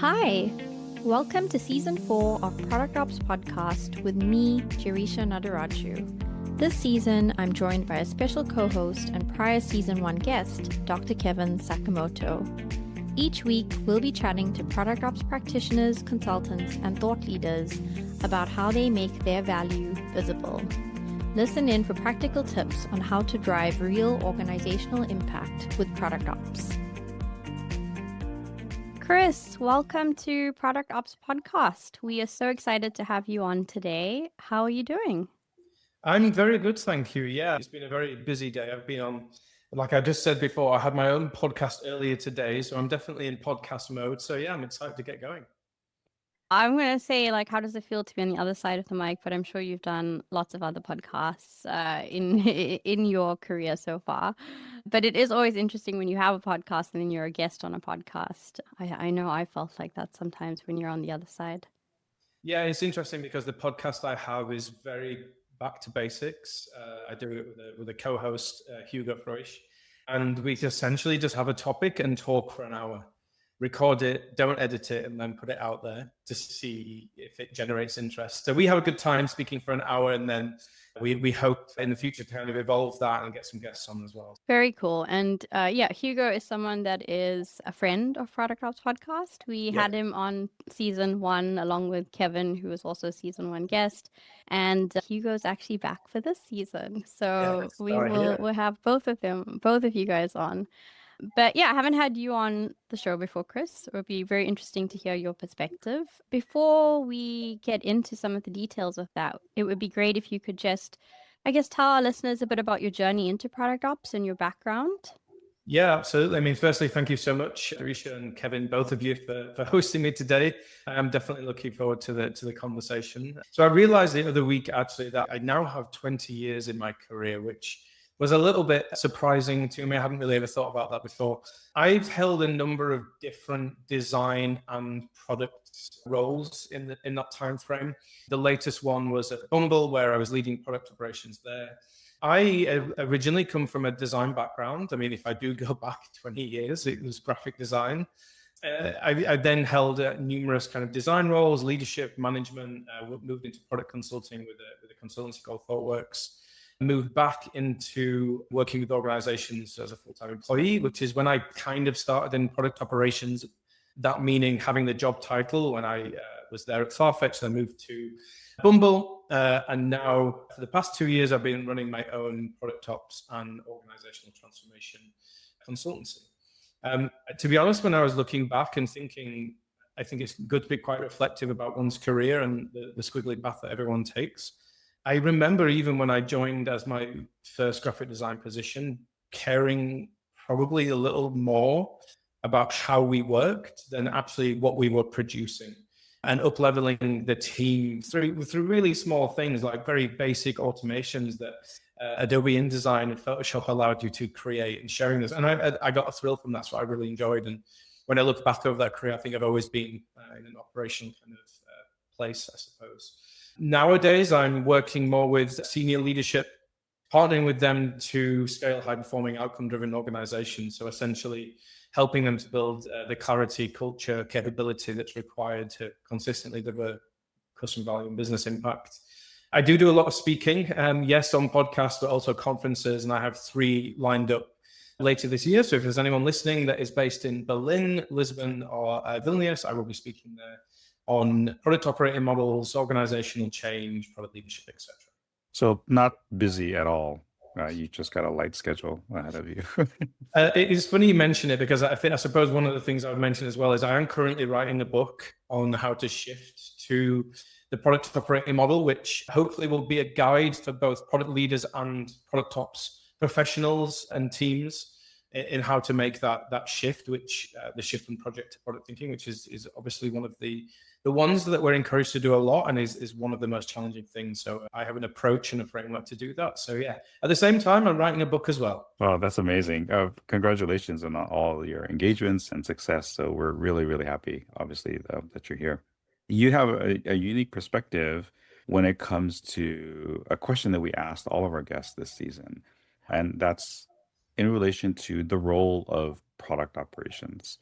Hi, welcome to Season 4 of Product Ops Podcast with me, Jirisha Nadaraju. This season, I'm joined by a special co-host and prior Season 1 guest, Dr. Kevin Sakamoto. Each week, we'll be chatting to Product Ops practitioners, consultants, and thought leaders about how they make their value visible. Listen in for practical tips on how to drive real organizational impact with Product Ops. Chris, welcome to Product Ops Podcast. We are so excited to have you on today. How are you doing? I'm very good, thank you. Yeah, it's been a very busy day. I've been on, like I just said before, I had my own podcast earlier today, so I'm definitely in podcast mode. So yeah, I'm excited to get going. I'm going to say, how does it feel to be on the other side of the mic? But I'm sure you've done lots of other podcasts in your career so far. But it is always interesting when you have a podcast and then you're a guest on a podcast. I know I felt like that sometimes when you're on the other side. Yeah, it's interesting because the podcast I have is very back to basics. I do it with a co-host, Hugo Freusch, and we essentially just have a topic and talk for an hour. Record it, don't edit it, and then put it out there to see if it generates interest. So we have a good time speaking for an hour, and then we hope in the future to kind of evolve that and get some guests on as well. Very cool. And Hugo is someone that is a friend of Product Ops Podcast. We had him on Season 1 along with Kevin, who was also a Season 1 guest. And Hugo's actually back for this season. So we'll have both of you guys on. But yeah, I haven't had you on the show before, Chris. It would be very interesting to hear your perspective. Before we get into some of the details of that, it would be great if you could just, tell our listeners a bit about your journey into product ops and your background. Yeah, absolutely. I mean, firstly, thank you so much, Arisha and Kevin, both of you for hosting me today. I'm definitely looking forward to the conversation. So I realized the other week, actually, that I now have 20 years in my career, which was a little bit surprising to me. I hadn't really ever thought about that before. I've held a number of different design and product roles in that time frame. The latest one was at Bumble, where I was leading product operations there. I originally come from a design background. I mean, if I do go back 20 years, it was graphic design. I then held numerous kind of design roles, leadership, management, moved into product consulting with a consultancy called ThoughtWorks. Moved back into working with organizations as a full-time employee, which is when I kind of started in product operations, that meaning having the job title when I was there at Farfetch. I moved to Bumble, and now for the past 2 years, I've been running my own product ops and organizational transformation consultancy. To be honest, when I was looking back and thinking, I think it's good to be quite reflective about one's career and the squiggly path that everyone takes. I remember even when I joined as my first graphic design position, caring probably a little more about how we worked than actually what we were producing, and up-leveling the team through really small things like very basic automations that Adobe InDesign and Photoshop allowed you to create, and sharing this. And I got a thrill from that, so I really enjoyed. And when I look back over that career, I think I've always been in an operation kind of place, I suppose. Nowadays, I'm working more with senior leadership, partnering with them to scale high-performing, outcome-driven organizations. So essentially helping them to build the clarity, culture, capability that's required to consistently deliver customer value and business impact. I do a lot of speaking, yes, on podcasts, but also conferences, and I have 3 lined up later this year. So if there's anyone listening that is based in Berlin, Lisbon, or Vilnius, I will be speaking there on product operating models, organizational change, product leadership, etc. So not busy at all. You just got a light schedule ahead of you. It is funny you mention it, because I suppose one of the things I would mention as well is I am currently writing a book on how to shift to the product operating model, which hopefully will be a guide for both product leaders and product ops professionals and teams in how to make that shift, which the shift from project to product thinking, which is obviously one of the ones that we're encouraged to do a lot, and is one of the most challenging things. So I have an approach and a framework to do that. So yeah, at the same time, I'm writing a book as well. Wow, that's amazing. Congratulations on all your engagements and success. So we're really, really happy, obviously, that you're here. You have a unique perspective when it comes to a question that we asked all of our guests this season, and that's in relation to the role of product operations.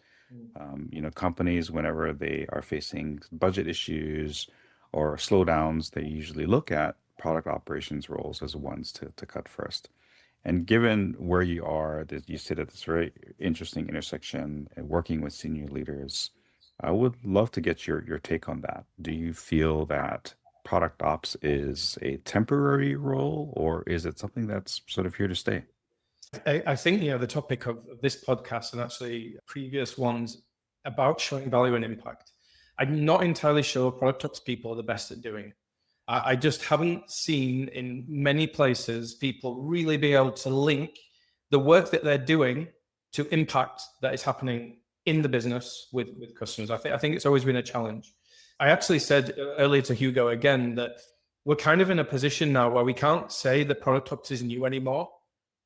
Companies, whenever they are facing budget issues or slowdowns, they usually look at product operations roles as ones to cut first. And given where you are, that you sit at this very interesting intersection and working with senior leaders, I would love to get your take on that. Do you feel that product ops is a temporary role, or is it something that's sort of here to stay? I think, the topic of this podcast and actually previous ones about showing value and impact, I'm not entirely sure product ops people are the best at doing it. I just haven't seen in many places people really be able to link the work that they're doing to impact that is happening in the business with customers. I think it's always been a challenge. I actually said earlier to Hugo again that we're kind of in a position now where we can't say that product ops is new anymore.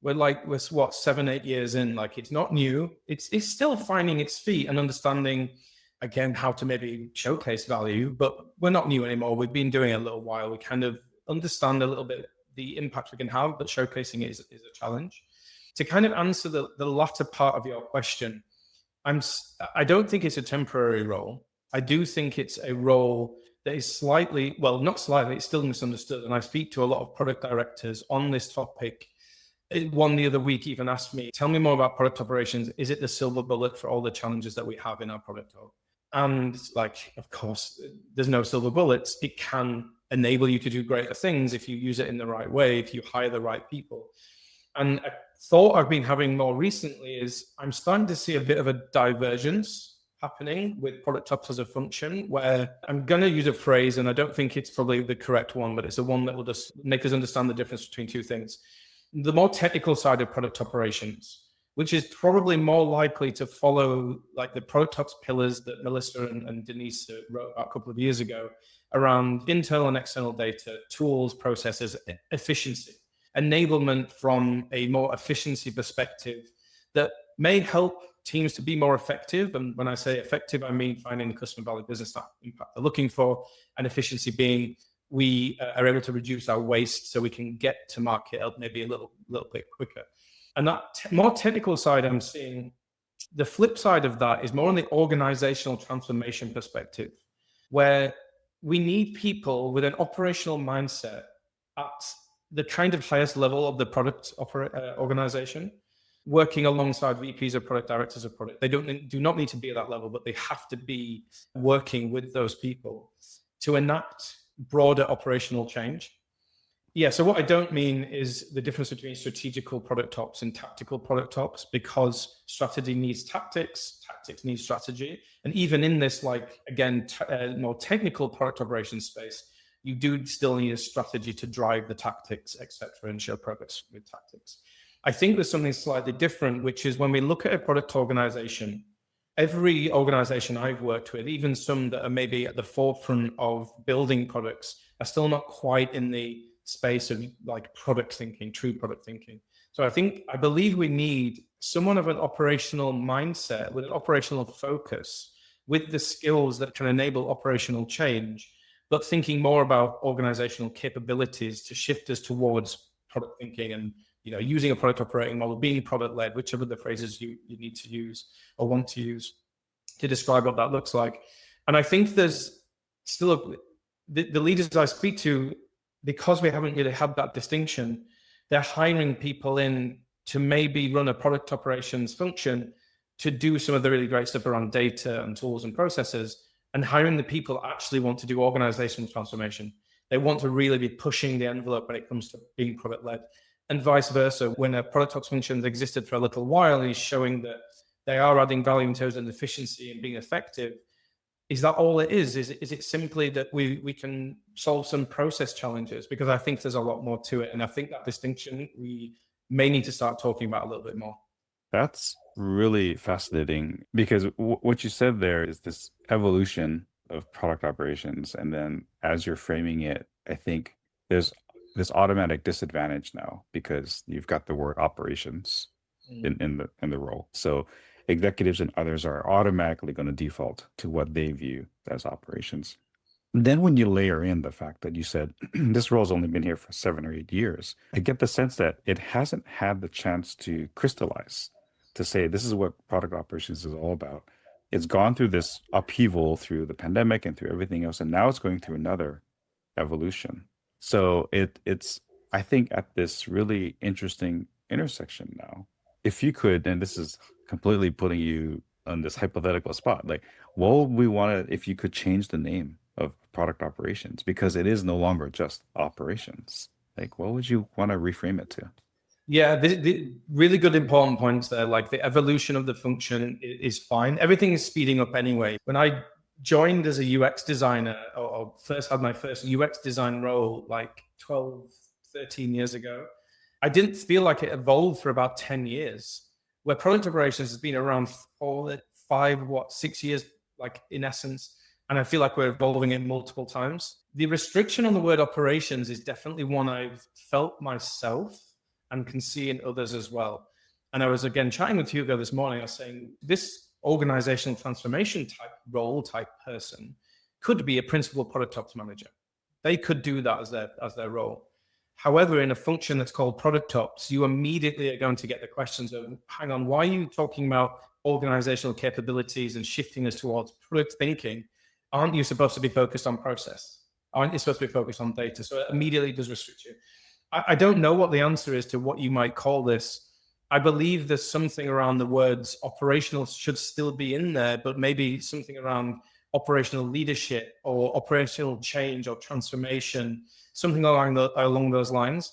We're what, 7-8 years in, like it's not new. It's still finding its feet and understanding again how to maybe showcase value, but we're not new anymore. We've been doing it a little while. We kind of understand a little bit the impact we can have, but showcasing it is a challenge. To kind of answer the latter part of your question, I don't think it's a temporary role. I do think it's a role that is slightly, well, not slightly, it's still misunderstood. And I speak to a lot of product directors on this topic. One the other week even asked me, tell me more about product operations. Is it the silver bullet for all the challenges that we have in our product? And of course, there's no silver bullets. It can enable you to do greater things if you use it in the right way, if you hire the right people. And a thought I've been having more recently is I'm starting to see a bit of a divergence happening with product ops as a function, where I'm going to use a phrase, and I don't think it's probably the correct one, but it's the one that will just make us understand the difference between two things. The more technical side of product operations, which is probably more likely to follow like the product ops pillars that Melissa and Denise wrote about a couple of years ago around internal and external data, tools, processes, efficiency, enablement from a more efficiency perspective that may help teams to be more effective. And when I say effective, I mean finding the customer value business impact they're looking for, and efficiency being we are able to reduce our waste so we can get to market maybe a little bit quicker. And that more technical side, I'm seeing the flip side of that is more on the organizational transformation perspective, where we need people with an operational mindset at the kind of highest level of the product organization, working alongside VPs or product directors of product. They do not need to be at that level, but they have to be working with those people to enact broader operational change. Yeah, so what I don't mean is the difference between strategical product ops and tactical product ops, because strategy needs tactics, tactics need strategy. And even in this, more technical product operations space, you do still need a strategy to drive the tactics, etc., and show progress with tactics. I think there's something slightly different, which is when we look at a product organization, every organization I've worked with, even some that are maybe at the forefront of building products, are still not quite in the space of product thinking, true product thinking. So I believe we need someone of an operational mindset with an operational focus, with the skills that can enable operational change, but thinking more about organizational capabilities to shift us towards product thinking and using a product operating model, being product-led, whichever the phrases you need to use or want to use to describe what that looks like. And I think there's still the leaders I speak to, because we haven't really had that distinction, they're hiring people in to maybe run a product operations function to do some of the really great stuff around data and tools and processes, and hiring the people that actually want to do organizational transformation. They want to really be pushing the envelope when it comes to being product-led. And vice versa, when a product ops function has existed for a little while and is showing that they are adding value in terms of efficiency and being effective, is that all it is? Is it simply that we can solve some process challenges? Because I think there's a lot more to it. And I think that distinction we may need to start talking about a little bit more. That's really fascinating, because what you said there is this evolution of product operations. And then as you're framing it, I think there's this automatic disadvantage now because you've got the word operations in the role. So executives and others are automatically going to default to what they view as operations. Then when you layer in the fact that you said this role's only been here for 7 or 8 years, I get the sense that it hasn't had the chance to crystallize, to say this is what product operations is all about. it's gone through this upheaval through the pandemic and through everything else, and now it's going through another evolution. So it's I think at this really interesting intersection now. If you could, and this is completely putting you on this hypothetical spot, like what would we want to, if you could change the name of product operations, because it is no longer just operations, like what would you want to reframe it to? Yeah, the really good important points there. Like the evolution of the function is fine. Everything is speeding up anyway. When I joined as a UX designer, or first had my first UX design role like 12, 13 years ago, I didn't feel like it evolved for about 10 years, where product operations has been around for 6 years, like in essence. And I feel like we're evolving it multiple times. The restriction on the word operations is definitely one I've felt myself and can see in others as well. And I was again chatting with Hugo this morning. I was saying this organizational transformation type role, type person could be a principal product ops manager. They could do that as their role. However, in a function that's called product ops, you immediately are going to get the questions of, hang on, why are you talking about organizational capabilities and shifting us towards product thinking? Aren't you supposed to be focused on process? Aren't you supposed to be focused on data? So it immediately does restrict you. I don't know what the answer is to what you might call this. I believe there's something around the words operational should still be in there, but maybe something around operational leadership or operational change or transformation, something along those lines.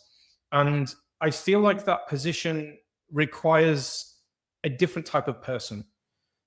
And I feel like that position requires a different type of person.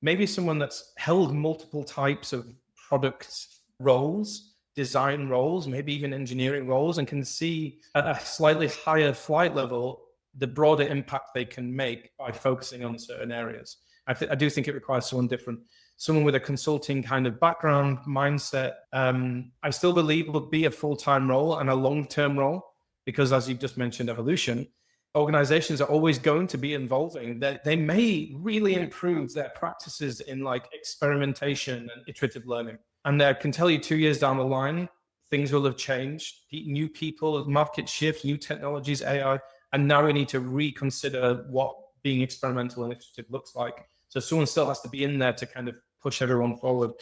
Maybe someone that's held multiple types of product roles, design roles, maybe even engineering roles, and can see at a slightly higher flight level the broader impact they can make by focusing on certain areas. I do think it requires someone different, someone with a consulting kind of background, mindset. I still believe it will be a full-time role and a long-term role, because as you just mentioned, evolution, organizations are always going to be evolving. They may really improve their practices in like experimentation and iterative learning. And I can tell you 2 years down the line, things will have changed. New people, market shifts, new technologies, AI, and now we need to reconsider what being experimental and iterative looks like. So someone still has to be in there to kind of push everyone forward.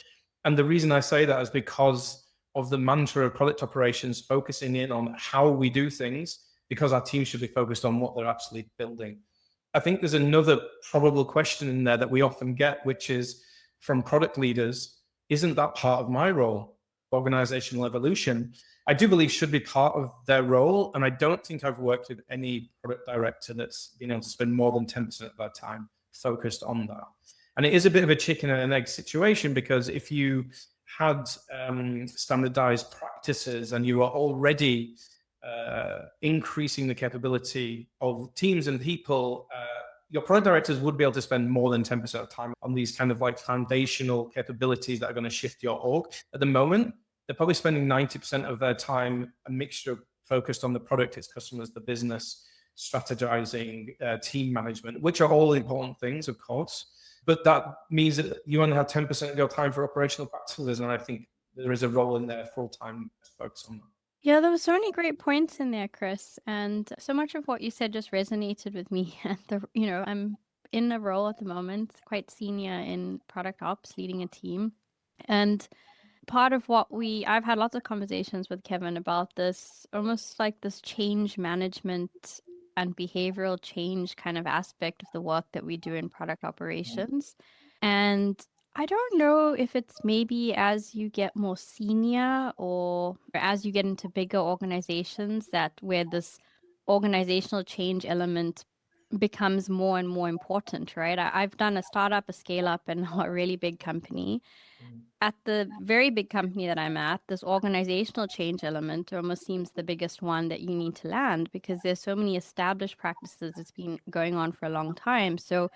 And the reason I say that is because of the mantra of product operations focusing in on how we do things, because our team should be focused on what they're actually building. I think there's another probable question in there that we often get, which is from product leaders, isn't that part of my role? Organizational evolution, I do believe should be part of their role. And I don't think I've worked with any product director that's been able to spend more than 10% of their time focused on that. And it is a bit of a chicken and an egg situation, because if you had standardized practices and you are already increasing the capability of teams and people, your product directors would be able to spend more than 10% of time on these kind of like foundational capabilities that are going to shift your org. At the moment, they're probably spending 90% of their time, a mixture focused on the product, its customers, the business, strategizing, team management, which are all important things, of course. But that means that you only have 10% of your time for operational practices. And I think there is a role in there full time to focus on that. Yeah, there were so many great points in there, Chris, and so much of what you said just resonated with me. I'm in a role at the moment, quite senior in product ops, leading a team. And part of what I've had lots of conversations with Kevin about this, almost like this change management and behavioral change kind of aspect of the work that we do in product operations. And I don't know if it's maybe as you get more senior or as you get into bigger organizations that where this organizational change element becomes more and more important, right? I've done a startup, a scale up, and a really big company. At the very big company that I'm at, this organizational change element almost seems the biggest one that you need to land, because there's so many established practices. It's been going on for a long time. So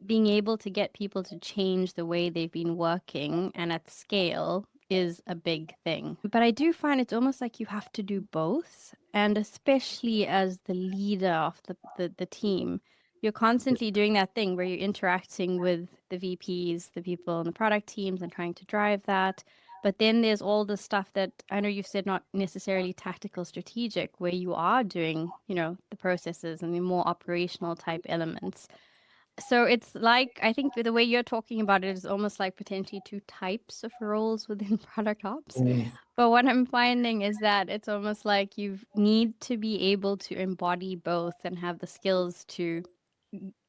being able to get people to change the way they've been working and at scale is a big thing. But I do find it's almost like you have to do both. And especially as the leader of the team, you're constantly doing that thing where you're interacting with the VPs, the people in the product teams, and trying to drive that. But then there's all the stuff that I know you've said not necessarily tactical strategic, where you are doing, the processes and the more operational type elements. So it's like, I think the way you're talking about it is almost like potentially two types of roles within product ops. But what I'm finding is that it's almost like you need to be able to embody both and have the skills to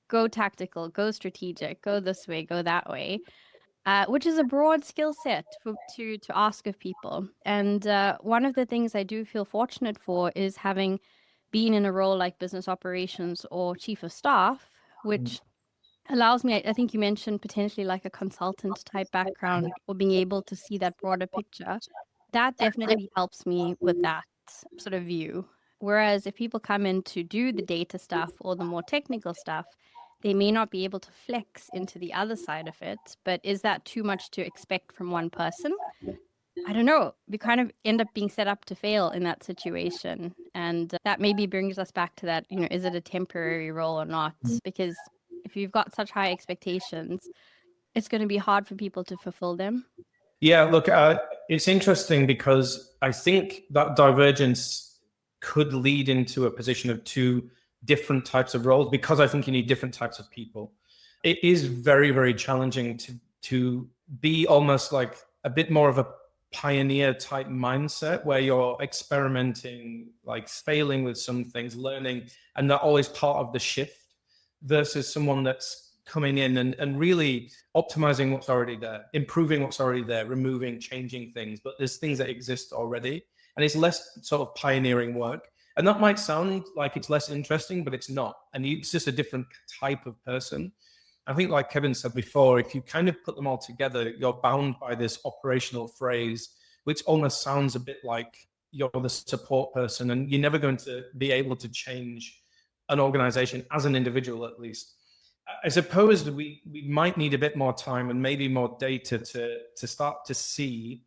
go tactical, go strategic, go this way, go that way, which is a broad skill set to ask of people. And one of the things I do feel fortunate for is having been in a role like business operations or chief of staff, which allows me, I think you mentioned potentially like a consultant type background or being able to see that broader picture. That definitely helps me with that sort of view. Whereas if people come in to do the data stuff or the more technical stuff, they may not be able to flex into the other side of it. But is that too much to expect from one person? I don't know. We kind of end up being set up to fail in that situation. And that maybe brings us back to that, is it a temporary role or not? Because if you've got such high expectations, it's going to be hard for people to fulfill them. Yeah, look, it's interesting because I think that divergence could lead into a position of two different types of roles, because I think you need different types of people. It is very, very challenging to be almost like a bit more of a pioneer type mindset where you're experimenting, like failing with some things, learning, and not always part of the shift, versus someone that's coming in and really optimizing what's already there, improving what's already there, removing, changing things. But there's things that exist already, and it's less sort of pioneering work. And that might sound like it's less interesting, but it's not. And it's just a different type of person. I think, like Kevin said before, if you kind of put them all together, you're bound by this operational phrase, which almost sounds a bit like you're the support person, and you're never going to be able to change an organization as an individual, at least. I suppose we might need a bit more time and maybe more data to start to see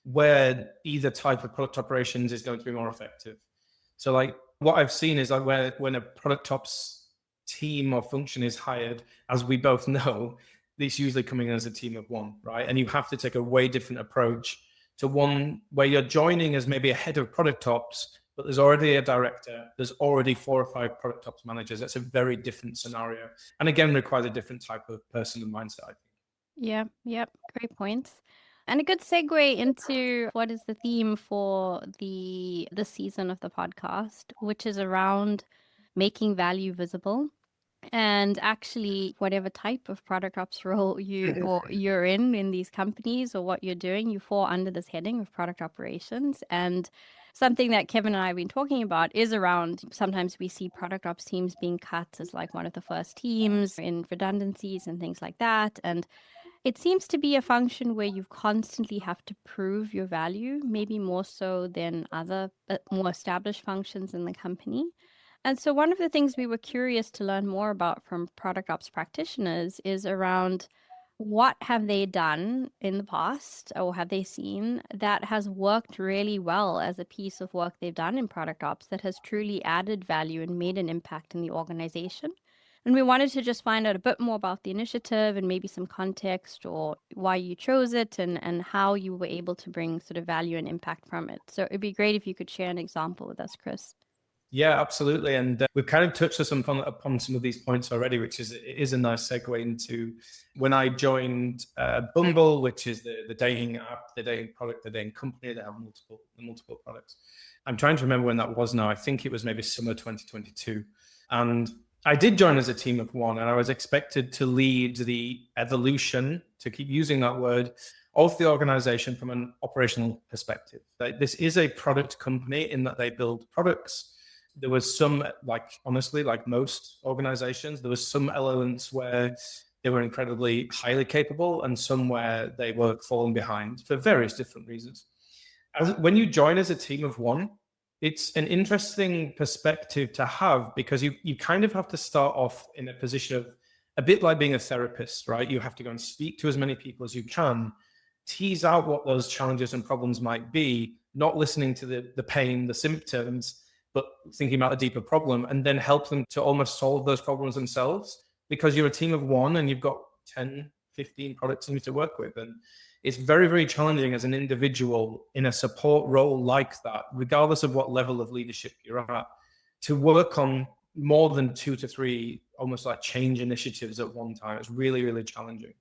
where either type of product operations is going to be more effective. So like what I've seen is like when a product ops team or function is hired, as we both know, it's usually coming in as a team of one, right? And you have to take a way different approach to one where you're joining as maybe a head of product ops, but there's already a director, there's already 4 or 5 product ops managers. That's a very different scenario. And again, requires a different type of person and mindset, I think. Yeah, yep, great points. And a good segue into what is the theme for this season of the podcast, which is around making value visible. And actually, whatever type of product ops role you're in these companies, or what you're doing, you fall under this heading of product operations. And something that Kevin and I have been talking about is around, sometimes we see product ops teams being cut as like one of the first teams in redundancies and things like that. And it seems to be a function where you constantly have to prove your value, maybe more so than other more established functions in the company. And so one of the things we were curious to learn more about from product ops practitioners is around what have they done in the past, or have they seen that has worked really well as a piece of work they've done in product ops that has truly added value and made an impact in the organization. And we wanted to just find out a bit more about the initiative and maybe some context or why you chose it and how you were able to bring sort of value and impact from it. So it'd be great if you could share an example with us, Chris. Yeah, absolutely. And we've kind of touched upon some of these points already, which is a nice segue into when I joined Bumble, which is the dating app, the dating product, the dating company that have multiple products. I'm trying to remember when that was now. I think it was maybe summer 2022. And I did join as a team of one, and I was expected to lead the evolution, to keep using that word, of the organization from an operational perspective. This is a product company in that they build products. There was some, like, honestly, like most organizations, there was some elements where they were incredibly highly capable and some where they were falling behind for various different reasons. When you join as a team of one, it's an interesting perspective to have, because you kind of have to start off in a position of a bit like being a therapist, right? You have to go and speak to as many people as you can, tease out what those challenges and problems might be, not listening to the pain, the symptoms, but thinking about a deeper problem, and then help them to almost solve those problems themselves, because you're a team of one and you've got 10, 15 product teams to work with. And it's very, very challenging as an individual in a support role like that, regardless of what level of leadership you're at, to work on more than 2 to 3 almost like change initiatives at one time. It's really, really challenging.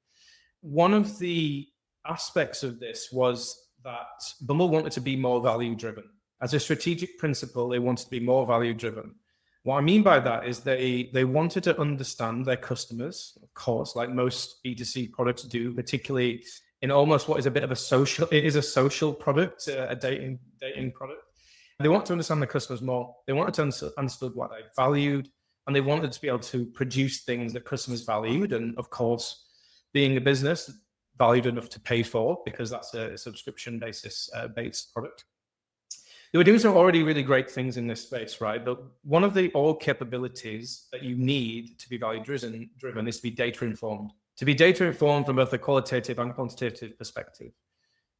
One of the aspects of this was that Bumble wanted to be more value driven. As a strategic principle, they wanted to be more value driven. What I mean by that is they wanted to understand their customers, of course, like most B2C products do, particularly in almost what is a bit of a social, it is a social product, a dating product. They want to understand the customers more. They wanted to understand what they valued, and they wanted to be able to produce things that customers valued. And of course, being a business, valued enough to pay for, because that's a subscription based product. They were doing some already really great things in this space, right? But one of the all capabilities that you need to be value driven is to be data informed. To be data informed from both a qualitative and quantitative perspective.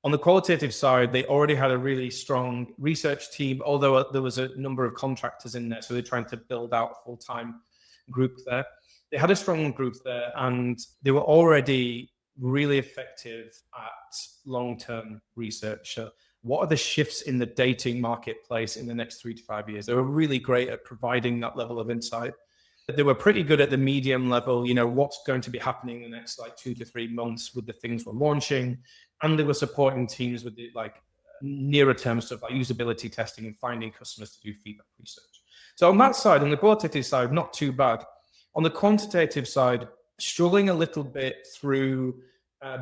On the qualitative side, they already had a really strong research team, although there was a number of contractors in there. So they're trying to build out a full-time group there. They had a strong group there, and they were already really effective at long-term research. What are the shifts in the dating marketplace in the next 3 to 5 years? They were really great at providing that level of insight. They were pretty good at the medium level, what's going to be happening in the next 2 to 3 months with the things we're launching. And they were supporting teams with the nearer term stuff like usability testing and finding customers to do feedback research. So on that side, on the qualitative side, not too bad. On the quantitative side, struggling a little bit through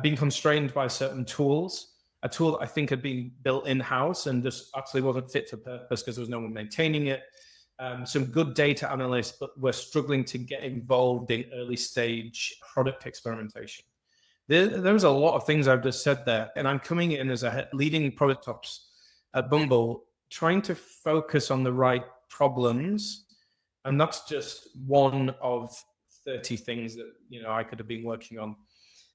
being constrained by certain tools. A tool that I think had been built in-house and just actually wasn't fit for purpose because there was no one maintaining it. Some good data analysts, but we're struggling to get involved in early stage product experimentation. There was a lot of things I've just said there, and I'm coming in as a leading product ops at Bumble, trying to focus on the right problems, and that's just one of 30 things that I could have been working on.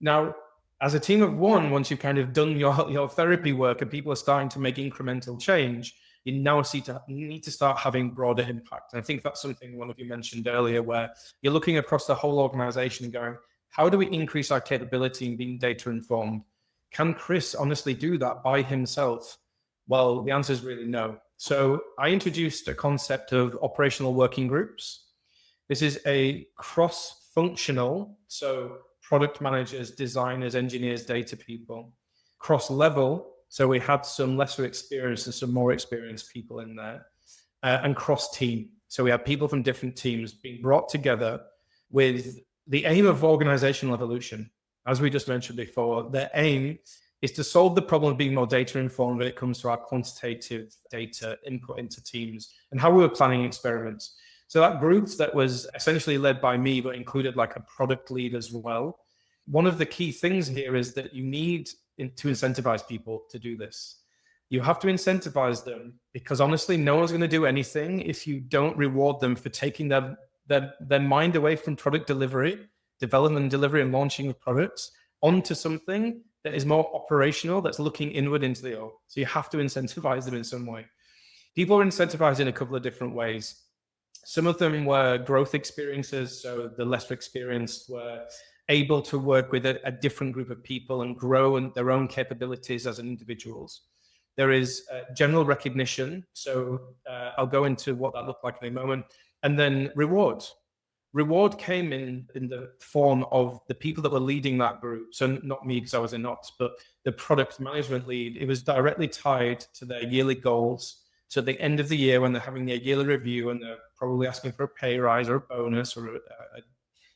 Now, as a team of one, once you've kind of done your therapy work and people are starting to make incremental change, you now need to start having broader impact. And I think that's something one of you mentioned earlier, where you're looking across the whole organization and going, how do we increase our capability in being data informed? Can Chris honestly do that by himself? Well, the answer is really no. So I introduced a concept of operational working groups. This is a cross-functional, so product managers, designers, engineers, data people, cross-level. So we had some lesser experienced and some more experienced people in there, and cross-team. So we have people from different teams being brought together with the aim of organizational evolution. As we just mentioned before, their aim is to solve the problem of being more data informed when it comes to our quantitative data input into teams and how we were planning experiments. So that group that was essentially led by me, but included a product lead as well. One of the key things here is that you need to incentivize people to do this. You have to incentivize them because honestly, no one's going to do anything if you don't reward them for taking their mind away from product delivery, development, delivery, and launching of products onto something that is more operational, that's looking inward into the org. So you have to incentivize them in some way. People are incentivized in a couple of different ways. Some of them were growth experiences. So the less experienced were able to work with a different group of people and grow their own capabilities as individuals. There is general recognition. So I'll go into what that looked like in a moment. And then reward. Reward came in the form of the people that were leading that group. So not me because I was in ops, but the product management lead. It was directly tied to their yearly goals. So at the end of the year, when they're having their yearly review and they're probably asking for a pay rise or a bonus or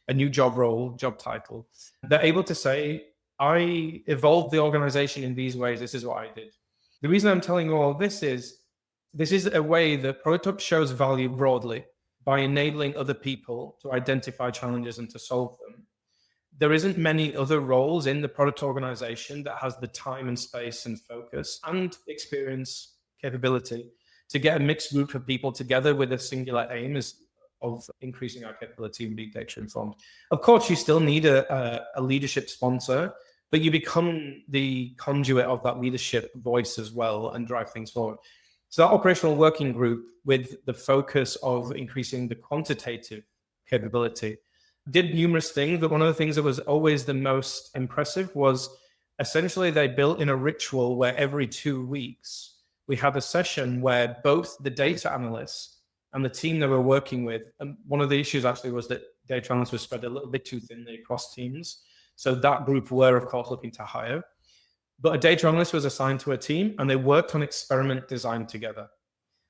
a new job role, job title, they're able to say, I evolved the organization in these ways. This is what I did. The reason I'm telling you all this is a way that Product Hub shows value broadly by enabling other people to identify challenges and to solve them. There isn't many other roles in the product organization that has the time and space and focus and experience capability to get a mixed group of people together with a singular aim of increasing our capability and being data informed. Of course, you still need a leadership sponsor, but you become the conduit of that leadership voice as well and drive things forward. So that operational working group, with the focus of increasing the quantitative capability, did numerous things, but one of the things that was always the most impressive was essentially they built in a ritual where every 2 weeks we had a session where both the data analysts and the team they were working with. And one of the issues actually was that data analysts were spread a little bit too thinly across teams. So that group were, of course, looking to hire. But a data analyst was assigned to a team, and they worked on experiment design together.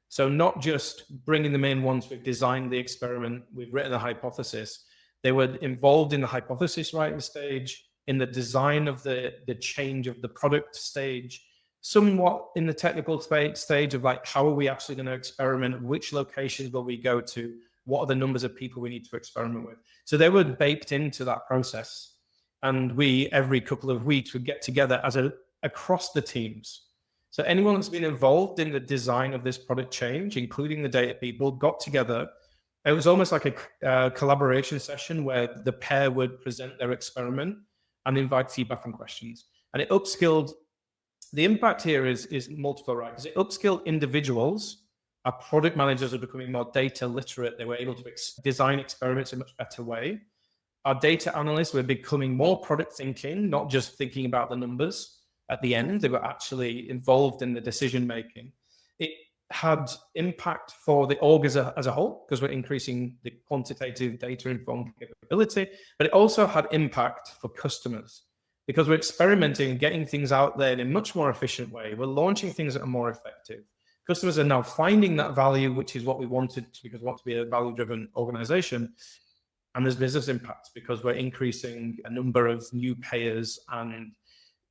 So not just bringing them in once we've designed the experiment, we've written a hypothesis. They were involved in the hypothesis writing stage, in the design of the change of the product stage, somewhat in the technical stage of like, how are we actually going to experiment? Which locations will we go to? What are the numbers of people we need to experiment with? So they were baked into that process. And we, every couple of weeks, would get together across the teams. So anyone that's been involved in the design of this product change, including the data people, got together. It was almost like a collaboration session where the pair would present their experiment and invite feedback and questions. And it upskilled. The impact here is multiple, right? Because it upskilled individuals. Our product managers are becoming more data literate. They were able to design experiments in a much better way. Our data analysts were becoming more product thinking, not just thinking about the numbers at the end. They were actually involved in the decision making. It had impact for the org as a whole, because we're increasing the quantitative data informed capability, but it also had impact for customers because we're experimenting and getting things out there in a much more efficient way. We're launching things that are more effective. Customers are now finding that value, which is what we wanted, because we want to be a value-driven organization. And there's business impacts because we're increasing a number of new payers and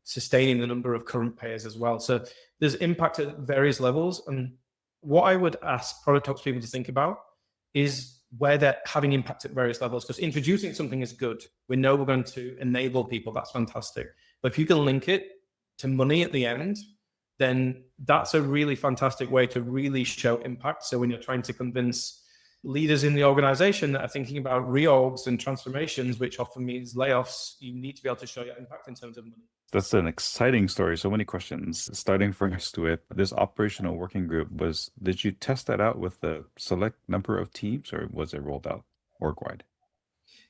sustaining the number of current payers as well. So there's impact at various levels. And what I would ask product ops people to think about is where they're having impact at various levels, because introducing something is good. We know we're going to enable people. That's fantastic. But if you can link it to money at the end, then that's a really fantastic way to really show impact. So when you're trying to convince leaders in the organization that are thinking about reorgs and transformations, which often means layoffs, you need to be able to show your impact in terms of money. That's an exciting story. So many questions. Starting first with this operational working group, did you test that out with a select number of teams, or was it rolled out org-wide?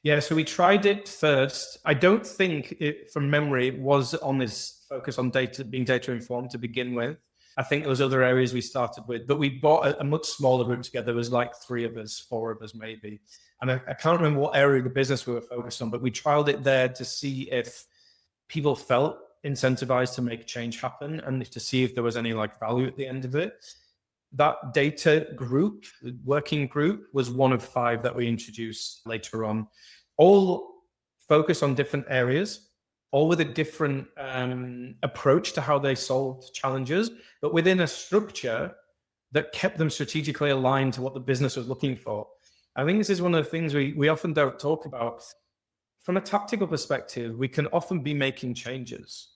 Yeah, so we tried it first. I don't think it, from memory, it was on this focus on data, being data informed to begin with. I think there was other areas we started with, but we brought a much smaller group together. There was like 3 of us, 4 of us maybe. And I can't remember what area of the business we were focused on, but we trialed it there to see if people felt incentivized to make change happen and to see if there was any like value at the end of it. That data group, working group, was one of 5 that we introduced later on, all focused on different areas, all with a different approach to how they solved challenges, but within a structure that kept them strategically aligned to what the business was looking for. I think this is one of the things we often don't talk about. From a tactical perspective, we can often be making changes.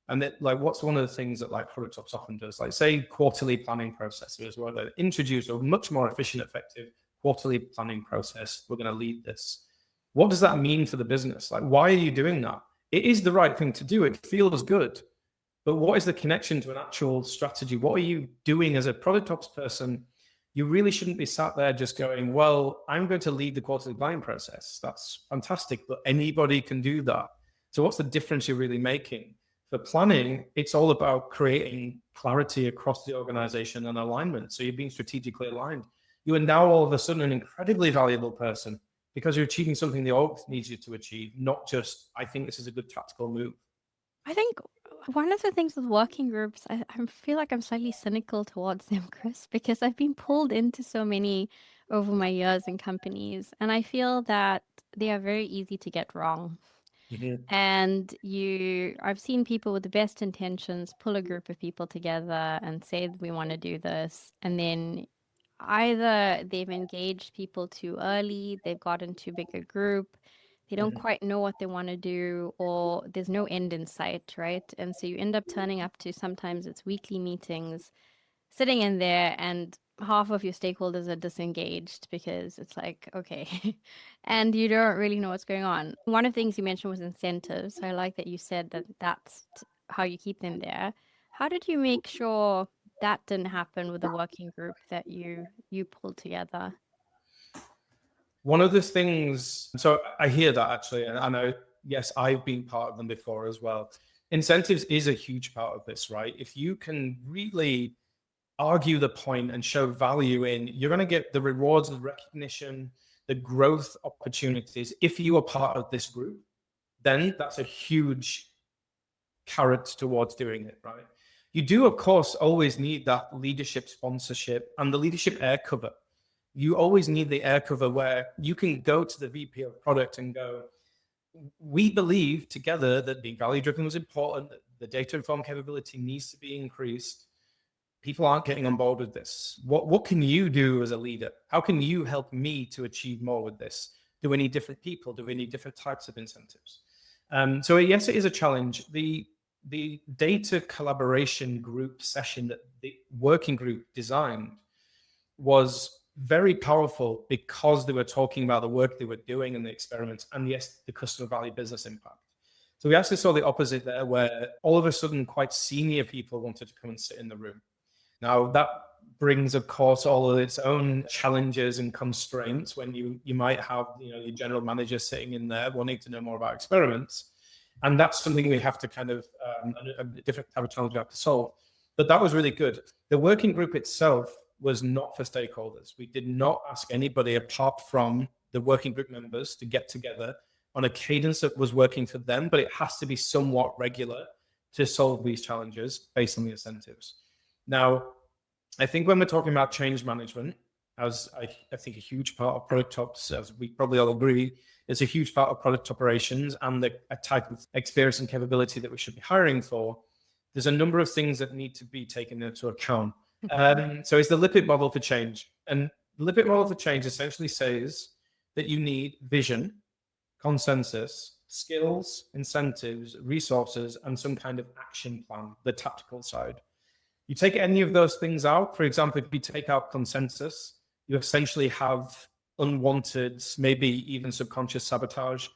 And that, like, what's one of the things that like product ops often does? Like, say, quarterly planning processes, where they introduce a much more efficient, effective quarterly planning process. We're going to lead this. What does that mean for the business? Like, why are you doing that? It is the right thing to do. It feels good. But what is the connection to an actual strategy? What are you doing as a product ops person? You really shouldn't be sat there just going, well, I'm going to lead the quarterly planning process. That's fantastic, but anybody can do that. So what's the difference you're really making? For planning, it's all about creating clarity across the organization and alignment. So you're being strategically aligned. You are now all of a sudden an incredibly valuable person because you're achieving something the org needs you to achieve, not just, I think this is a good tactical move. I think one of the things with working groups, I feel like I'm slightly cynical towards them, Chris, because I've been pulled into so many over my years in companies, and I feel that they are very easy to get wrong. And I've seen people with the best intentions pull a group of people together and say we want to do this, and then either they've engaged people too early, they've gotten too big a group, they don't quite know what they want to do, or there's no end in sight, right? And so you end up turning up to, sometimes it's weekly meetings, sitting in there, and half of your stakeholders are disengaged because it's like, okay, and you don't really know what's going on. One of the things you mentioned was incentives. So I like that you said that that's how you keep them there. How did you make sure that didn't happen with the working group that you pulled together? One of the things, so I hear that actually, and I know, yes, I've been part of them before as well. Incentives is a huge part of this, right? If you can really argue the point and show value in, you're going to get the rewards, the recognition, the growth opportunities. If you are part of this group, then that's a huge carrot towards doing it, right? You do, of course, always need that leadership sponsorship and the leadership air cover. You always need the air cover where you can go to the VP of product and go, we believe together that being value driven was important, that the data informed capability needs to be increased. People aren't getting on board with this. What can you do as a leader? How can you help me to achieve more with this? Do we need different people? Do we need different types of incentives? So yes, it is a challenge. The data collaboration group session that the working group designed was very powerful because they were talking about the work they were doing and the experiments, and yes, the customer value business impact. So we actually saw the opposite there, where all of a sudden quite senior people wanted to come and sit in the room. Now that brings, of course, all of its own challenges and constraints when you might have, your general manager sitting in there wanting to know more about experiments. And that's something we have to kind of, a different type of challenge we have to solve. But that was really good. The working group itself was not for stakeholders. We did not ask anybody apart from the working group members to get together on a cadence that was working for them, but it has to be somewhat regular to solve these challenges based on the incentives. Now, I think when we're talking about change management, as I think a huge part of product ops, as we probably all agree, is a huge part of product operations and a type of experience and capability that we should be hiring for. There's a number of things that need to be taken into account. So it's the Lipid model for change. And the Lipid model for change essentially says that you need vision, consensus, skills, incentives, resources, and some kind of action plan, the tactical side. You take any of those things out, for example, if you take out consensus, you essentially have unwanted, maybe even subconscious sabotage.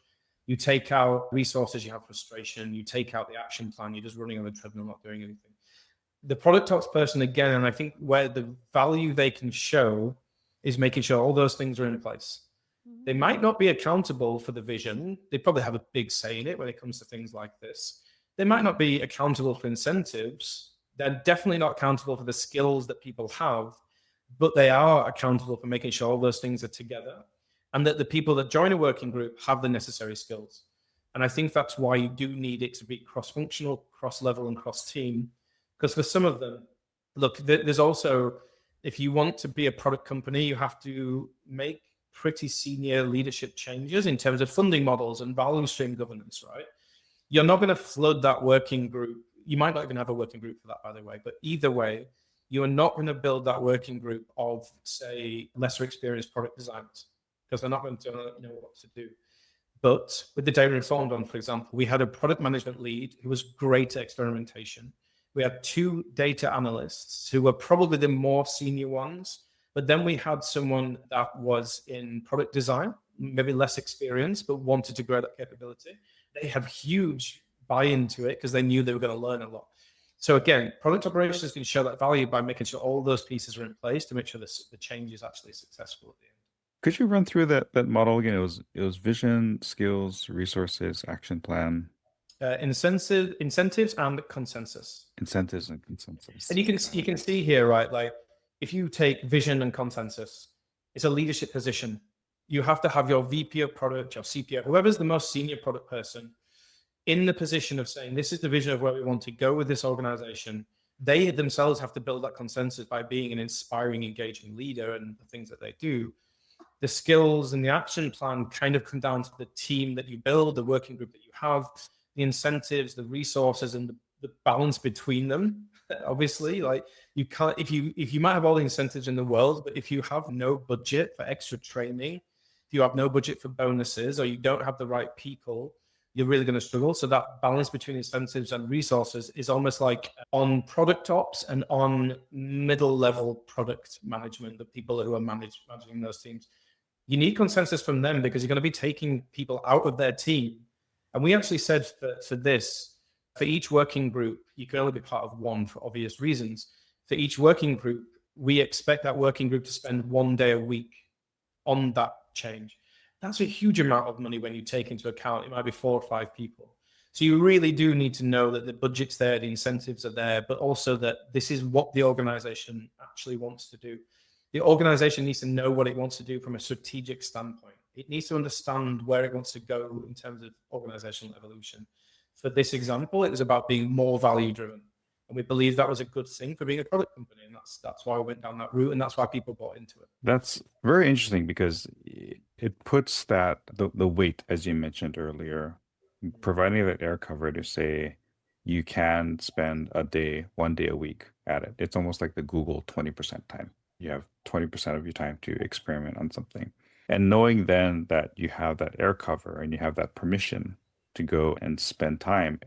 You take out resources, you have frustration. You take out the action plan, you're just running on the treadmill, not doing anything. The product ops person, again, and I think where the value they can show is making sure all those things are in place. They might not be accountable for the vision. They probably have a big say in it when it comes to things like this. They might not be accountable for incentives. They're definitely not accountable for the skills that people have, but they are accountable for making sure all those things are together and that the people that join a working group have the necessary skills. And I think that's why you do need it to be cross-functional, cross-level, and cross-team. Because for some of them, look, there's also, if you want to be a product company, you have to make pretty senior leadership changes in terms of funding models and value stream governance, right? You're not going to flood that working group. You might not even have a working group for that, by the way, but either way, you are not going to build that working group of, say, lesser experienced product designers, because they're not going to know what to do. But with the data informed one, for example, we had a product management lead who was great at experimentation. We had 2 data analysts who were probably the more senior ones, but then we had someone that was in product design, maybe less experienced, but wanted to grow that capability. They had huge buy-in to it because they knew they were going to learn a lot. So again, product operations can show that value by making sure all those pieces are in place to make sure the change is actually successful at the end. Could you run through that model again? It was vision, skills, resources, action plan, Incentives and consensus. incentives, and consensus. And you can see here, right? Like if you take vision and consensus, it's a leadership position. You have to have your VP of product, your CPO, whoever's the most senior product person, in the position of saying, this is the vision of where we want to go with this organization. They themselves have to build that consensus by being an inspiring, engaging leader and the things that they do. The skills and the action plan kind of come down to the team that you build, the working group that you have, the incentives, the resources, and the balance between them. Obviously, like you can't, if you might have all the incentives in the world, but if you have no budget for extra training, if you have no budget for bonuses, or you don't have the right people, you're really going to struggle. So that balance between incentives and resources is almost like on product ops and on middle level product management, the people who are managing those teams. You need consensus from them because you're going to be taking people out of their team. And we actually said for this, for each working group, you can only be part of one for obvious reasons. For each working group, we expect that working group to spend 1 day a week on that change. That's a huge amount of money when you take into account, it might be 4 or 5 people. So you really do need to know that the budget's there, the incentives are there, but also that this is what the organization actually wants to do. The organization needs to know what it wants to do from a strategic standpoint. It needs to understand where it wants to go in terms of organizational evolution. For this example, it was about being more value driven. And we believe that was a good thing for being a product company. And that's why we went down that route. And that's why people bought into it. That's very interesting because it puts that the weight, as you mentioned earlier, providing that air cover to say you can spend one day a week at it. It's almost like the Google 20% time. You have 20% of your time to experiment on something. And knowing then that you have that air cover and you have that permission to go and spend time,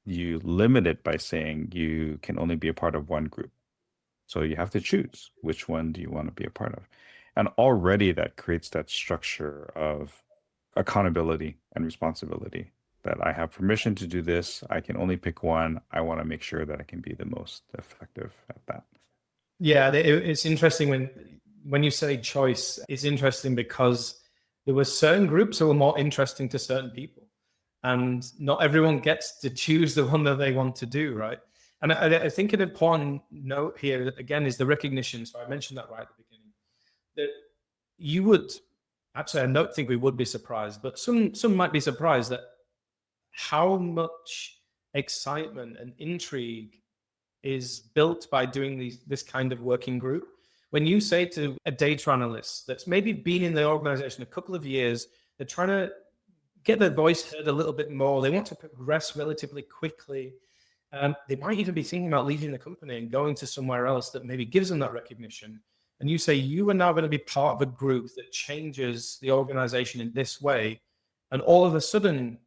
you limit it by saying you can only be a part of one group. So you have to choose which one do you want to be a part of. And already that creates that structure of accountability and responsibility, that I have permission to do this. I can only pick one. I want to make sure that I can be the most effective at that. Yeah, it's interesting when you say choice. It's interesting because there were certain groups that were more interesting to certain people, and not everyone gets to choose the one that they want to do, right? And I think an important note here again is the recognition. So I mentioned that right at the beginning, that you would actually, I don't think we would be surprised, but some might be surprised that how much excitement and intrigue is built by doing this kind of working group. When you say to a data analyst that's maybe been in the organization a couple of years, they're trying to get their voice heard a little bit more, they want to progress relatively quickly, they might even be thinking about leaving the company and going to somewhere else that maybe gives them that recognition. And you say you are now going to be part of a group that changes the organization in this way, and all of a sudden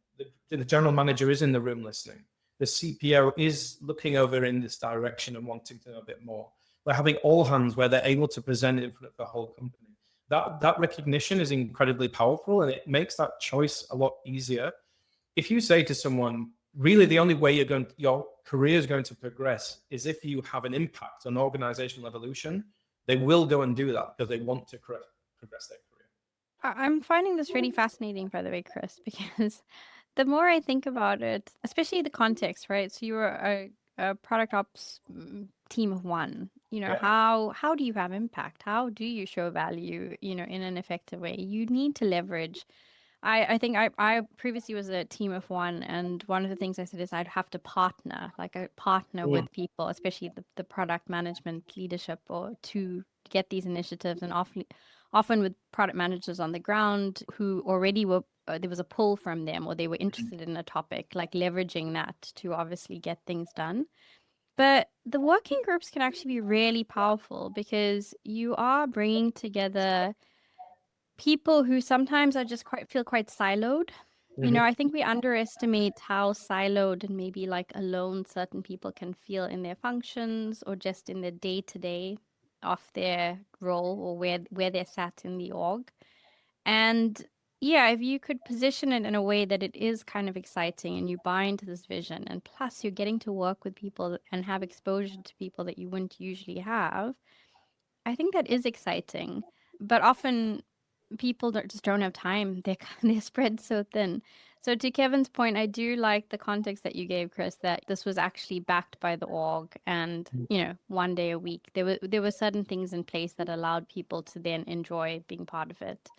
the general manager is in the room listening. The CPO is looking over in this direction and wanting to know a bit more. We're having all hands where they're able to present it in front of the whole company. That recognition is incredibly powerful, and it makes that choice a lot easier. If you say to someone, really the only way your career is going to progress is if you have an impact on organizational evolution, they will go and do that because they want to progress their career. I'm finding this really fascinating, by the way, Chris, because the more I think about it, especially the context, right? So you were a product ops team of one. Yeah. How do you have impact? How do you show value, in an effective way? You need to leverage. I think I previously was a team of one, and one of the things I said is I'd have to partner with people, especially the product management leadership, or to get these initiatives, and often with product managers on the ground who already were, there was a pull from them, or they were interested in a topic, like leveraging that to obviously get things done. But the working groups can actually be really powerful because you are bringing together people who sometimes are just feel quite siloed. I think we underestimate how siloed and maybe like alone certain people can feel in their functions or just in the day-to-day of their role, or where they're sat in the org. And yeah, if you could position it in a way that it is kind of exciting and you buy into this vision, and plus you're getting to work with people and have exposure to people that you wouldn't usually have, I think that is exciting. But often people just don't have time. They're spread so thin. So to Kevin's point, I do like the context that you gave, Chris, that this was actually backed by the org, and one day a week. There were certain things in place that allowed people to then enjoy being part of it,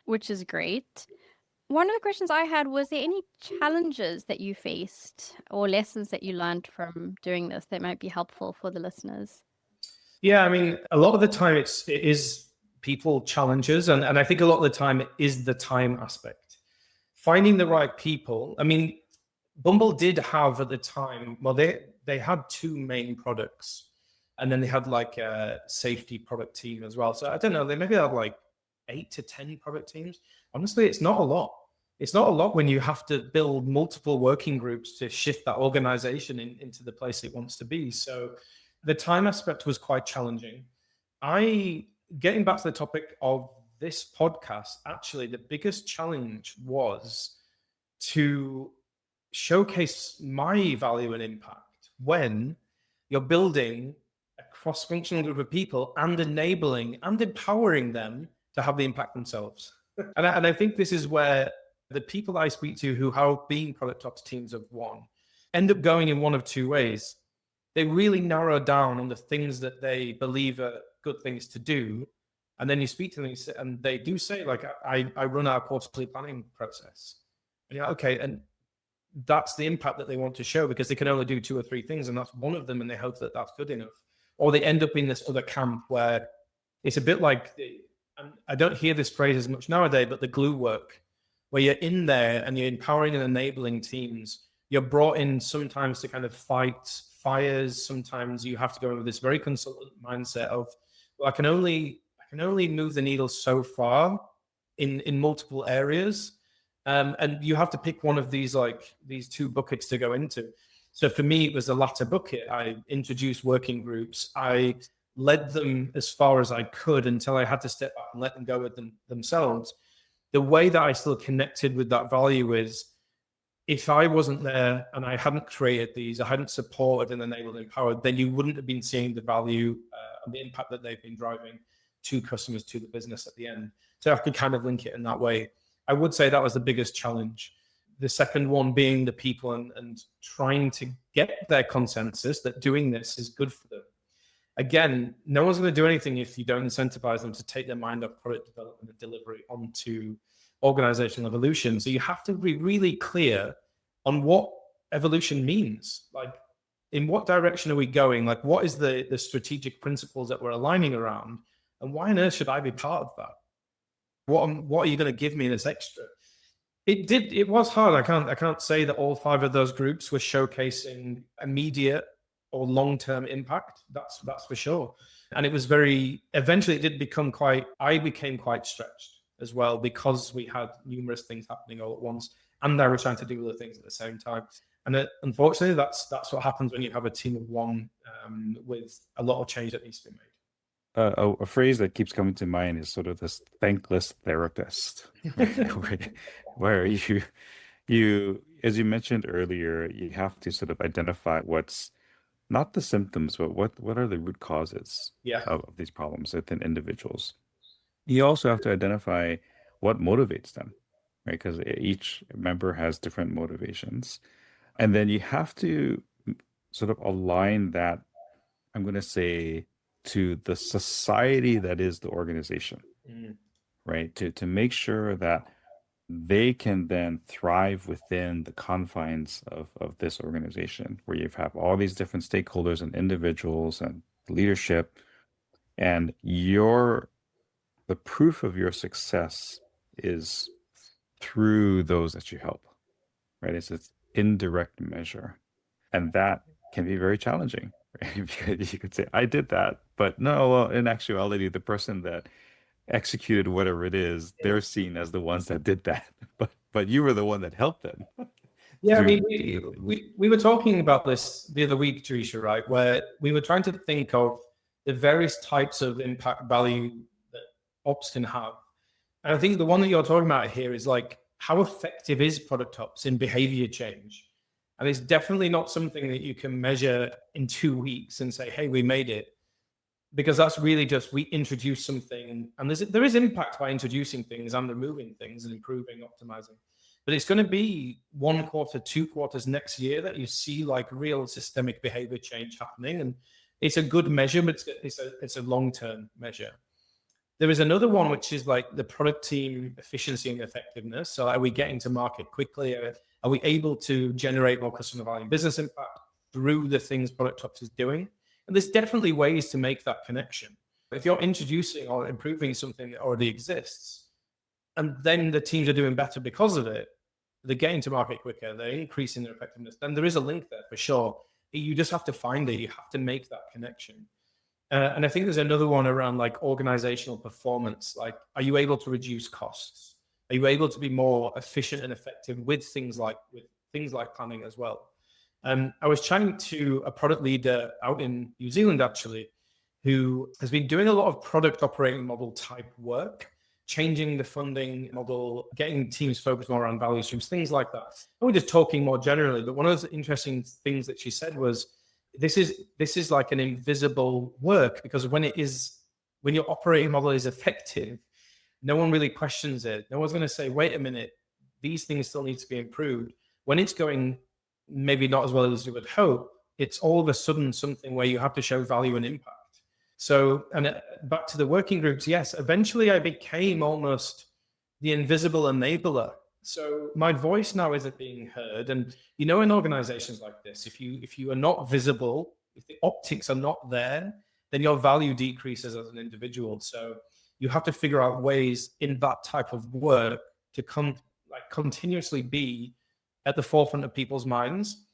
which is great. One of the questions I had was, there any challenges that you faced or lessons that you learned from doing this that might be helpful for the listeners? Yeah, I mean, a lot of the time it is people challenges, and I think a lot of the time it is the time aspect. Finding the right people. I mean, Bumble did have at the time, well, they had two main products, and then they had like a safety product team as well. So I don't know, they maybe had like 8 to 10 product teams. Honestly, it's not a lot. It's not a lot when you have to build multiple working groups to shift that organization into the place it wants to be. So the time aspect was quite challenging. Getting back to the topic of this podcast, actually, the biggest challenge was to showcase my value and impact when you're building a cross-functional group of people and enabling and empowering them to have the impact themselves. And I think this is where The people I speak to who have been product ops teams of one end up going in one of two ways. They really narrow down on the things that they believe are good things to do. And then you speak to them and they do say, like, I run our quarterly planning process. And you're like, okay, and that's the impact that they want to show, because they can only do 2 or 3 things, and that's one of them, and they hope that that's good enough. Or they end up in this other camp where it's a bit like, and I don't hear this phrase as much nowadays, but the glue work, where you're in there and you're empowering and enabling teams. You're brought in sometimes to kind of fight fires. Sometimes you have to go in with this very consultant mindset of, well, I can only move the needle so far in multiple areas. And you have to pick one of these 2 buckets to go into. So for me, it was the latter bucket. I introduced working groups. I led them as far as I could until I had to step back and let them go with themselves. The way that I still connected with that value is, if I wasn't there and I hadn't created these, I hadn't supported and enabled and empowered, then you wouldn't have been seeing the value and the impact that they've been driving to customers, to the business at the end. So I could kind of link it in that way. I would say that was the biggest challenge. The second one being the people and trying to get their consensus that doing this is good for them. Again, no one's going to do anything if you don't incentivize them to take their mind off product development and delivery onto organizational evolution. So you have to be really clear on what evolution means. Like, in what direction are we going? Like, what is the strategic principles that we're aligning around? And why on earth should I be part of that? What are you going to give me this extra? It was hard. I can't say that all 5 of those groups were showcasing immediate or long-term impact. That's for sure. And it was eventually it did become I became quite stretched as well, because we had numerous things happening all at once, and I was trying to do other things at the same time. And unfortunately, that's what happens when you have a team of one, with a lot of change that needs to be made. A phrase that keeps coming to mind is sort of this thankless therapist, where you, as you mentioned earlier, you have to sort of identify what's not the symptoms, but what are the root causes of these problems within individuals. You also have to identify what motivates them, right? Because each member has different motivations. And then you have to sort of align that, I'm going to say, to the society that is the organization, right? To make sure that they can then thrive within the confines of this organization, where you have all these different stakeholders and individuals and leadership, and the proof of your success is through those that you help, right? It's an indirect measure. And that can be very challenging, right? Because you could say, I did that, but no, well, in actuality, the person that executed whatever it is, they're seen as the ones that did that. But you were the one that helped them. Yeah, I mean, we were talking about this the other week, Teresa, right? Where we were trying to think of the various types of impact value that ops can have. And I think the one that you're talking about here is like, how effective is product ops in behavior change? And it's definitely not something that you can measure in 2 weeks and say, hey, we made it. Because that's really just, we introduce something, and there is impact by introducing things and removing things and improving, optimizing. But it's going to be 1 quarter, 2 quarters next year that you see like real systemic behavior change happening. And it's a good measure, but it's a long-term measure. There is another one, which is like the product team efficiency and effectiveness. So are we getting to market quickly? Are we able to generate more customer value and business impact through the things product ops is doing? And there's definitely ways to make that connection. If you're introducing or improving something that already exists, and then the teams are doing better because of it, they're getting to market quicker, they're increasing their effectiveness, then there is a link there for sure. You just have to find it. You have to make that connection. And I think there's another one around like organizational performance. Like, are you able to reduce costs? Are you able to be more efficient and effective with things like planning as well? I was chatting to a product leader out in New Zealand, actually, who has been doing a lot of product operating model type work, changing the funding model, getting teams focused more on value streams, things like that. And we're just talking more generally, but one of the interesting things that she said was, this is like an invisible work, because when your operating model is effective, no one really questions it. No one's going to say, wait a minute, these things still need to be improved. When it's going maybe not as well as you would hope, it's all of a sudden something where you have to show value and impact. So, and back to the working groups, yes, eventually I became almost the invisible enabler. So my voice now isn't being heard. And you know, in organizations like this, if you are not visible, if the optics are not there, then your value decreases as an individual. So you have to figure out ways in that type of work to continuously be at the forefront of people's minds,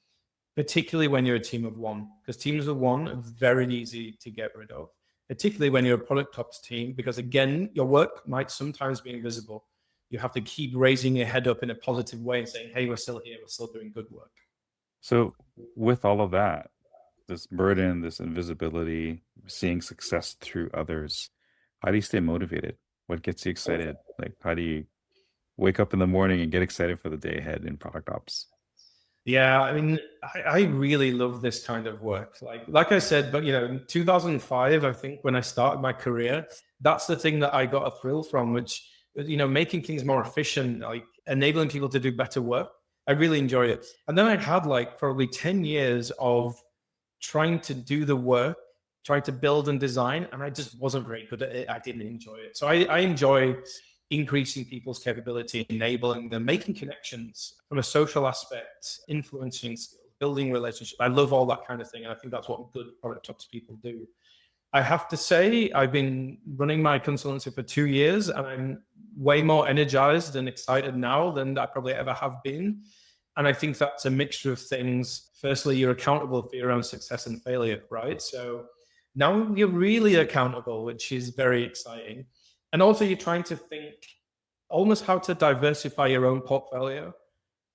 particularly when you're a team of one, because teams of one are very easy to get rid of, particularly when you're a product ops team, because again, your work might sometimes be invisible. You have to keep raising your head up in a positive way and saying, hey, we're still here, we're still doing good work. So with all of that, this burden, this invisibility, seeing success through others, how do you stay motivated? What gets you excited? Like, how do you wake up in the morning and get excited for the day ahead in product ops? Yeah, I mean, I really love this kind of work. Like I said, but in 2005, I think when I started my career, that's the thing that I got a thrill from, which making things more efficient, like enabling people to do better work. I really enjoy it. And then I had like probably 10 years of trying to do the work, trying to build and design, and I just wasn't very good at it. I didn't enjoy it. So I enjoy increasing people's capability, enabling them, making connections from a social aspect, influencing skills, building relationships. I love all that kind of thing. And I think that's what good product ops people do. I have to say, I've been running my consultancy for 2 years, and I'm way more energized and excited now than I probably ever have been. And I think that's a mixture of things. Firstly, you're accountable for your own success and failure, right? So now you're really accountable, which is very exciting. And also you're trying to think almost how to diversify your own portfolio.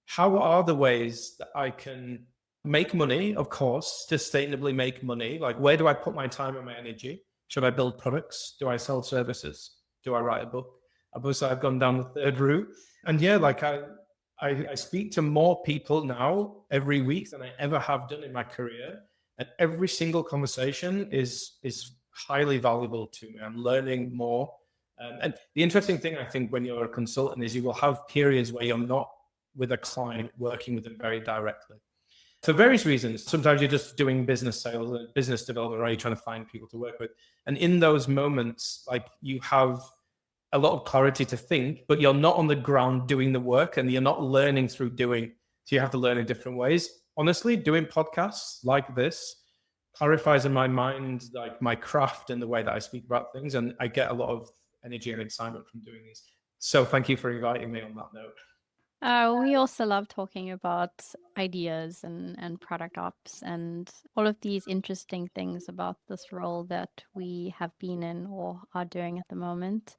How are the ways that I can make money, of course, sustainably make money? Like, where do I put my time and my energy? Should I build products? Do I sell services? Do I write a book? Obviously, I've gone down the third route. And yeah, like I speak to more people now every week than I ever have done in my career. And every single conversation is highly valuable to me. I'm learning more. And the interesting thing, I think, when you're a consultant is you will have periods where you're not with a client working with them very directly. For various reasons. Sometimes you're just doing business sales and business development, or you're trying to find people to work with. And in those moments, like, you have a lot of clarity to think, but you're not on the ground doing the work, and you're not learning through doing. So you have to learn in different ways. Honestly, doing podcasts like this clarifies in my mind, like, my craft and the way that I speak about things. And I get a lot of energy and excitement from doing these. So thank you for inviting me on that note. We also love talking about ideas and product ops and all of these interesting things about this role that we have been in or are doing at the moment.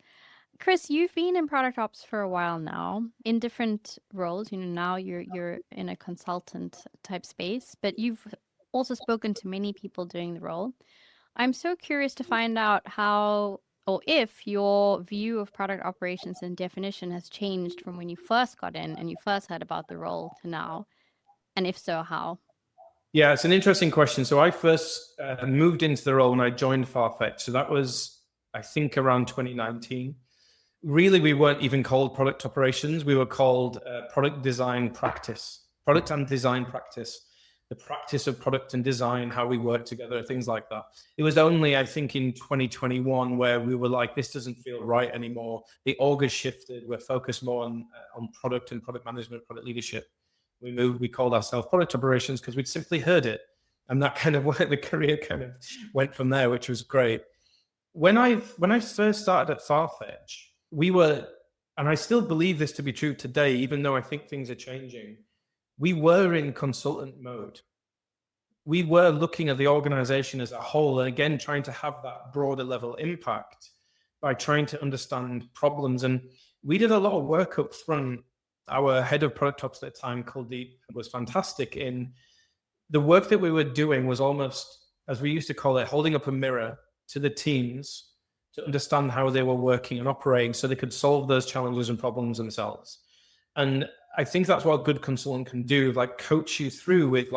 Chris, you've been in product ops for a while now in different roles. Now you're in a consultant type space, but you've also spoken to many people doing the role. I'm so curious to find out how or if your view of product operations and definition has changed from when you first got in and you first heard about the role to now, and if so, how? Yeah, it's an interesting question. So I first moved into the role when I joined Farfetch. So that was, I think, around 2019. Really, we weren't even called product operations. We were called product design practice, product and design practice, the practice of product and design, how we work together, things like that. It was only, I think, in 2021 where we were like, this doesn't feel right anymore. The org has shifted. We're focused more on product and product management, product leadership. We called ourselves product operations because we'd simply heard it. And that kind of where the career kind of went from there, which was great. When I first started at Farfetch, we were, and I still believe this to be true today, even though I think things are changing, we were in consultant mode. We were looking at the organization as a whole, and again, trying to have that broader level impact by trying to understand problems. And we did a lot of work up front. Our head of product ops at the time, called Deep, was fantastic in the work that we were doing. Was almost, as we used to call it, holding up a mirror to the teams to understand how they were working and operating so they could solve those challenges and problems themselves. And I think that's what a good consultant can do, like coach you through with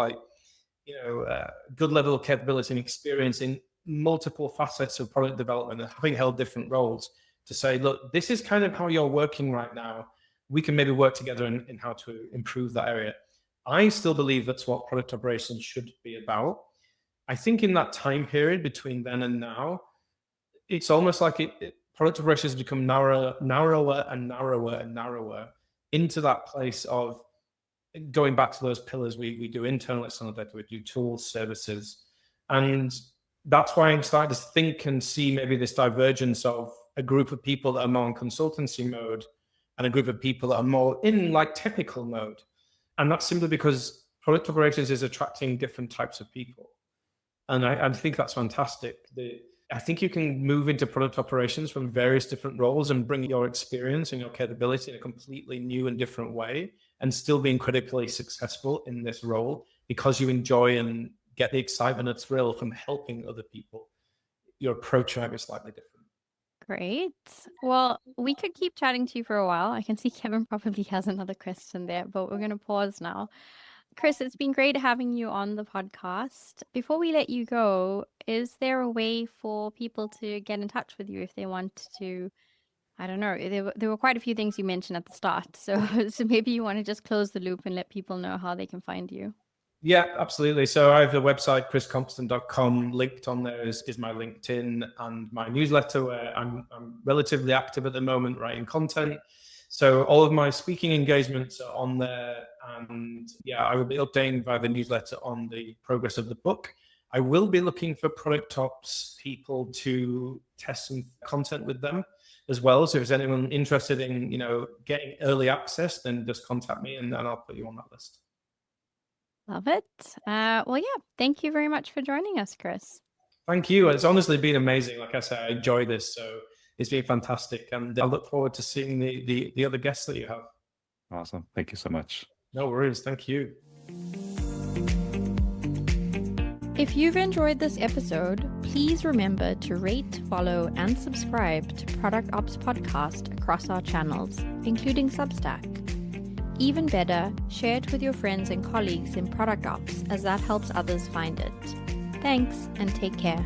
good level of capability and experience in multiple facets of product development and having held different roles to say, look, this is kind of how you're working right now. we can maybe work together in how to improve that area. I still believe that's what product operations should be about. I think in that time period between then and now, it's almost like product operations has become narrower and narrower and narrower into that place of going back to those pillars. We do internal, external data, we do tools, services. And that's why I'm starting to think and see maybe this divergence of a group of people that are more in consultancy mode and a group of people that are more in like technical mode. And that's simply because product operations is attracting different types of people. And I think that's fantastic. I think you can move into product operations from various different roles and bring your experience and your capability in a completely new and different way and still be incredibly successful in this role because you enjoy and get the excitement and thrill from helping other people. Your approach might be slightly different. Great. Well, we could keep chatting to you for a while. I can see Kevin probably has another question there, but we're going to pause now. Chris, it's been great having you on the podcast. Before we let you go, is there a way for people to get in touch with you if they want to? I don't know. There were quite a few things you mentioned at the start. So maybe you want to just close the loop and let people know how they can find you. Yeah, absolutely. So I have the website, chriscompston.com. Linked on there is my LinkedIn and my newsletter, where I'm relatively active at the moment writing content. So all of my speaking engagements are on there. And yeah, I will be updating via the newsletter on the progress of the book. I will be looking for product ops people to test some content with them as well. So if there's anyone interested in, getting early access, then just contact me and I'll put you on that list. Love it. Well, yeah, thank you very much for joining us, Chris. Thank you. It's honestly been amazing. Like I said, I enjoy this. So it's been fantastic. And I look forward to seeing the other guests that you have. Awesome. Thank you so much. No worries. Thank you. If you've enjoyed this episode, please remember to rate, follow, and subscribe to Product Ops Podcast across our channels, including Substack. Even better, share it with your friends and colleagues in Product Ops, as that helps others find it. Thanks, and take care.